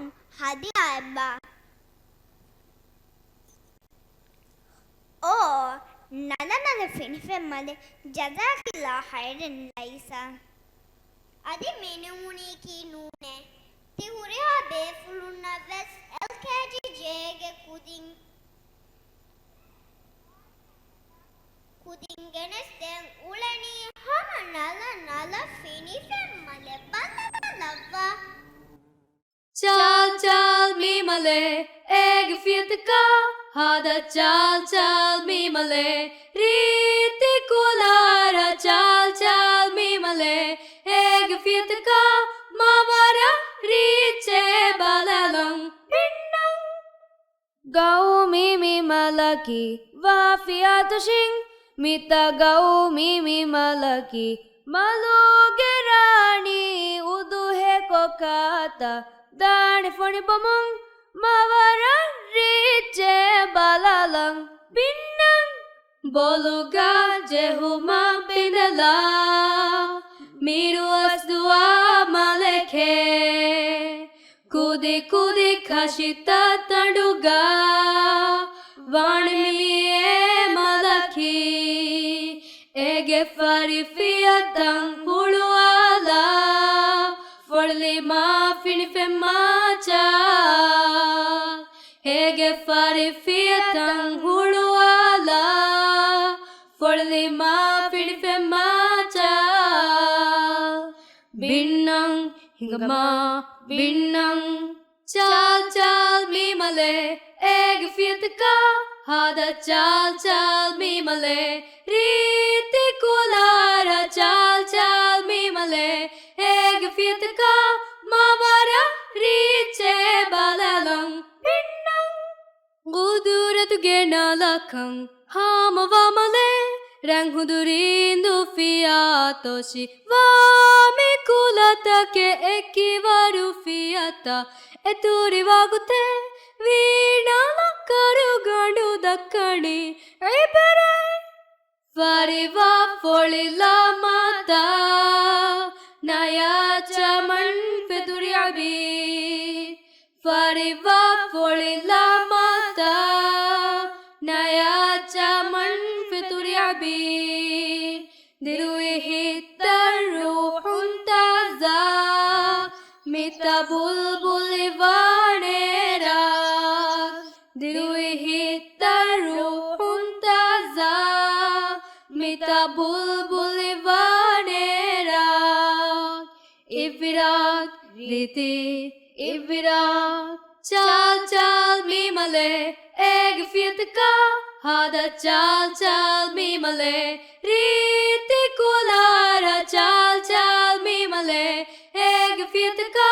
Mung Hadi Alba. O Nana Finifemade Jazakilla Hayden Laisa. Adi Minumuni Nune. Tihuria Befuluna West LKG Jege Kudingenesten Ulani Hama Nala Finifemale Balava. Chal chal mi male, egg fiatka, hada chal chal mi male, riti kulara chal chal mi male, egg fiatka, mavara riche balalang pinnang. Gau mi malaki, va fiatushing, mita gau mi malaki, maluge rani uduhe kokata. Dani foni bomong mawara riche balalang pinnang boluga jehuma pindala miru asdua malekhe kudi khashita tanduga vanmiye malakhi ege fari fiatang huluala Forli ma finifemma cha Hege fari fiatang huluala Forli ma finifemma cha Binnang hingama binnang Chal chal mi male Ege fiatka Hada chal chal mi male Riti kulara chal chal mi male Egg fiatka mavara riche balalang pinnang Gudurat gena lakang hamava male Rang hudurindu fiatoshi Vami kulata ke ekivaru fiata Eturi vagute Veena lakaru gandu dakkani Iberai Variva folila mata Naya chaman feturi abi Fariva folila mata Naya chaman feturi abi Dirui hittaru huntaza Mita bulbuli vanera Dirui hittaru huntaza Mita bulbuli vanera Ivirak riti Ivirak Chal chal mi male Egg fiatka Hada chal chal mi male Riti kulara chal chal mi male Egg fiatka